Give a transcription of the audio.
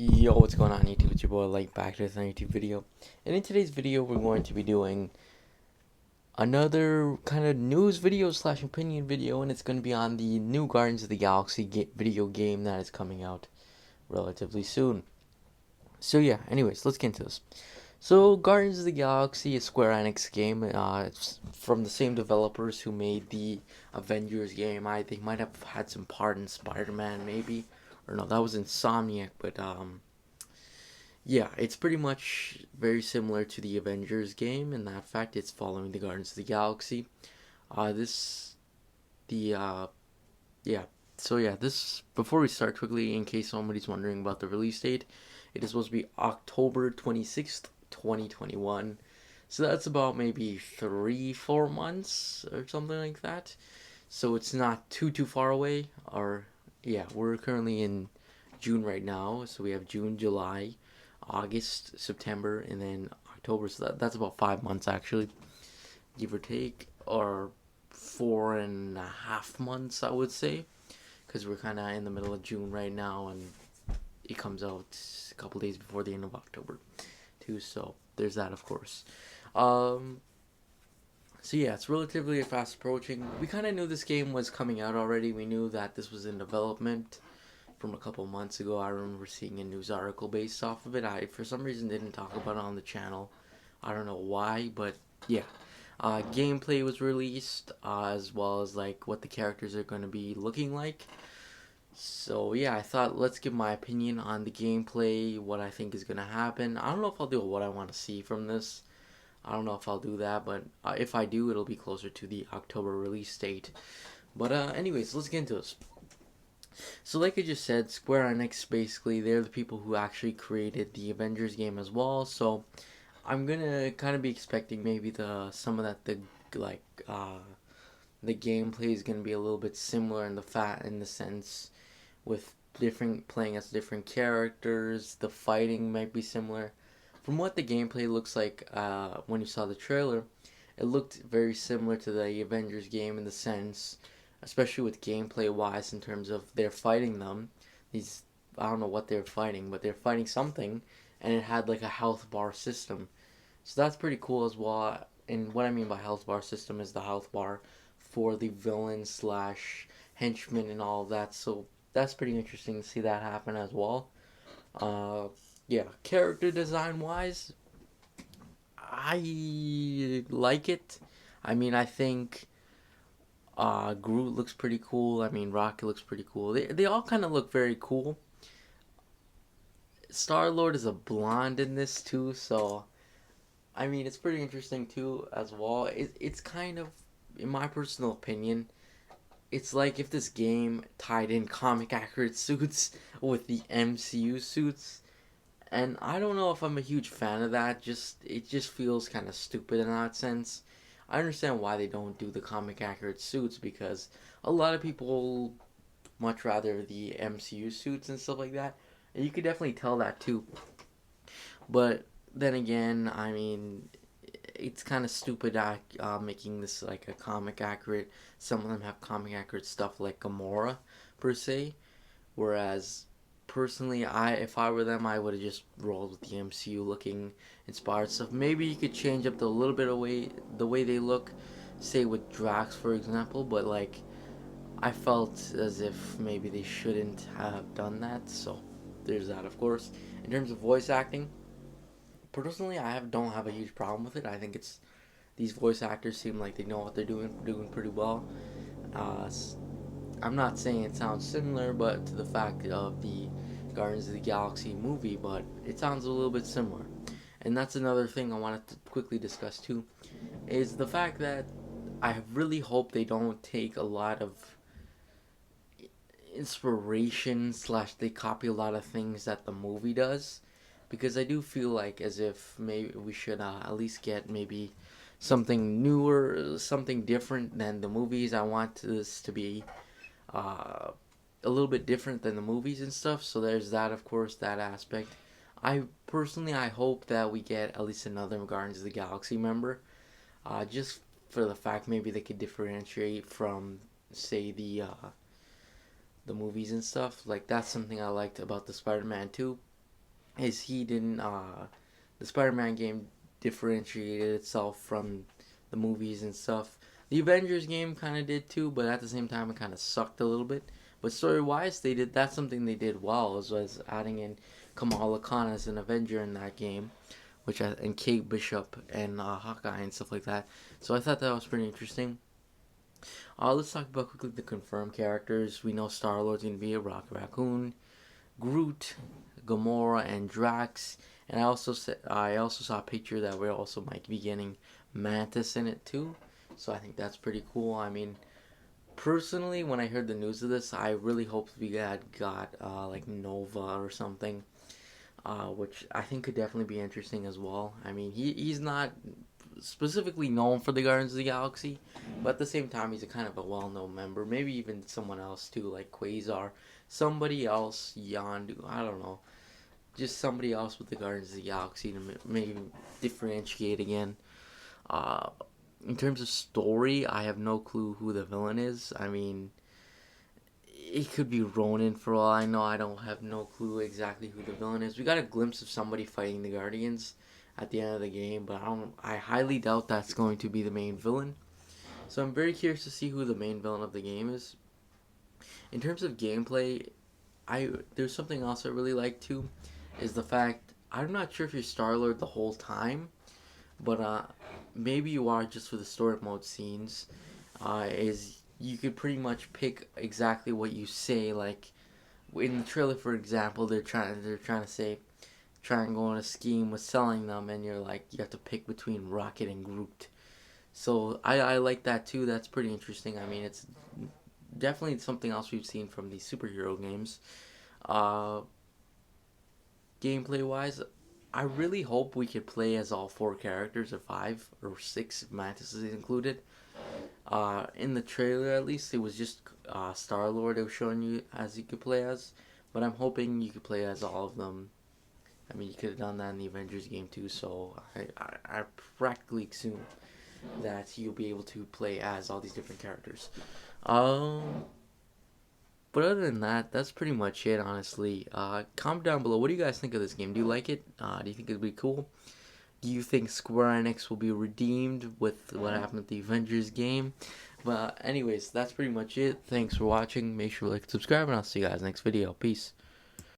Yo, what's going on YouTube? It's your boy Light back to another YouTube video. And in today's video, we're going to be doing another kind of news video slash opinion video, and it's going to be on the new Guardians of the Galaxy video game that is coming out relatively soon. So yeah, anyways, let's get into this. So Guardians of the Galaxy is Square Enix game. It's from the same developers who made the Avengers game. They might have had some part in Spider-Man, maybe, or no, that was Insomniac, but yeah, it's pretty much very similar to the Avengers game in that fact it's following the Guardians of the Galaxy. This the yeah. So yeah, this before we start quickly, in case somebody's wondering about the release date, it is supposed to be October 26th, 2021. So that's about maybe 3-4 months or something like that. So it's not too far away. Or yeah, we're currently in June right now, so we have June, July, August, September, and then October. So that's about 5 months actually, give or take, or 4.5 months, I would say, because we're kind of in the middle of June right now, and it comes out a couple days before the end of October, too. So there's that, of course. Um, so yeah, it's relatively fast approaching. We kind of knew this game was coming out already. We knew that this was in development from a couple months ago. I remember seeing a news article based off of it. I, for some reason, didn't talk about it on the channel. I don't know why, but yeah. Gameplay was released, as well as like what the characters are going to be looking like. So yeah, I thought let's give my opinion on the gameplay, what I think is going to happen. I don't know if I'll do what I want to see from this. I don't know if I'll do that, but if I do, it'll be closer to the October release date. But anyways, let's get into this. So like I just said, Square Enix, basically they're the people who actually created the Avengers game as well. So I'm gonna kind of be expecting maybe like the gameplay is gonna be a little bit similar in the sense with different playing as different characters. The fighting might be similar. From what the gameplay looks like, when you saw the trailer, it looked very similar to the Avengers game in the sense, especially with gameplay wise, in terms of they're fighting them. These, I don't know what they're fighting, but they're fighting something, and it had like a health bar system. So that's pretty cool as well. And what I mean by health bar system is the health bar for the villain slash henchman and all of that. So that's pretty interesting to see that happen as well. Uh, yeah, character design wise, I like it. I mean, I think Groot looks pretty cool. I mean, Rocket looks pretty cool. They all kind of look very cool. Star Lord is a blonde in this too, so I mean, it's pretty interesting too as well. It's kind of, in my personal opinion, it's like if this game tied in comic accurate suits with the MCU suits. And I don't know if I'm a huge fan of that. Just it just feels kind of stupid in that sense. I understand why they don't do the comic accurate suits because a lot of people much rather the MCU suits and stuff like that. And you could definitely tell that too. But then again, I mean, it's kind of stupid making this like a comic accurate. Some of them have comic accurate stuff like Gamora per se, whereas personally, I if I were them, I would have just rolled with the MCU looking inspired stuff. Maybe you could change up the little bit of the way they look, say with Drax for example. But like I felt as if maybe they shouldn't have done that. So there's that, of course. In terms of voice acting, personally, don't have a huge problem with it. I think it's these voice actors seem like they know what they're doing pretty well. Uh, I'm not saying it sounds similar, but to the fact of the Guardians of the Galaxy movie, but it sounds a little bit similar. And that's another thing I wanted to quickly discuss too, is the fact that I really hope they don't take a lot of inspiration slash they copy a lot of things that the movie does, because I do feel like as if maybe we should at least get maybe something newer, something different than the movies. I want this to be uh, a little bit different than the movies and stuff. So there's that, of course, that aspect. I hope that we get at least another Guardians of the Galaxy member, just for the fact maybe they could differentiate from, say, the movies and stuff. Like that's something I liked about the Spider-Man 2. is he didn't the Spider-Man game differentiated itself from the movies and stuff. The Avengers game kind of did too, but at the same time it kind of sucked a little bit. But story-wise, they did that's something they did well, as was adding in Kamala Khan as an Avenger in that game, and Kate Bishop and Hawkeye and stuff like that. So I thought that was pretty interesting. Let's talk about quickly the confirmed characters. We know Star Lord's gonna be a Rocket Raccoon, Groot, Gamora, and Drax. And I also saw a picture that we also might be getting Mantis in it too. So I think that's pretty cool. I mean, personally, when I heard the news of this, I really hoped we got like Nova or something, which I think could definitely be interesting as well. I mean, he's not specifically known for the Guardians of the Galaxy, but at the same time, he's a kind of a well-known member. Maybe even someone else too, like Quasar, somebody else, Yondu. I don't know, just somebody else with the Guardians of the Galaxy to maybe differentiate again. Uh, in terms of story, I have no clue who the villain is. I mean, it could be Ronan for all I know. I don't have no clue exactly who the villain is. We got a glimpse of somebody fighting the Guardians at the end of the game, but I highly doubt that's going to be the main villain. So I'm very curious to see who the main villain of the game is. In terms of gameplay, I there's something else I really like too, is the fact I'm not sure if you're Star Lord the whole time, but maybe you are just for the story mode scenes. Is you could pretty much pick exactly what you say. Like in the trailer, for example, they're trying to say try and go on a scheme with selling them, and you're like you have to pick between Rocket and Groot. So I like that too. That's pretty interesting. I mean, it's definitely something else we've seen from these superhero games. Uh, Gameplay wise, I really hope we could play as all four characters, or five or six if Mantis is included. In the trailer, at least, it was just Star Lord it was showing you as you could play as, but I'm hoping you could play as all of them. I mean, you could have done that in the Avengers game too, so I practically assume that you'll be able to play as all these different characters. Um, but other than that, that's pretty much it, honestly. Comment down below. What do you guys think of this game? Do you like it? Do you think it'll be cool? Do you think Square Enix will be redeemed with what happened with the Avengers game? But anyways, that's pretty much it. Thanks for watching. Make sure to like and subscribe, and I'll see you guys next video. Peace.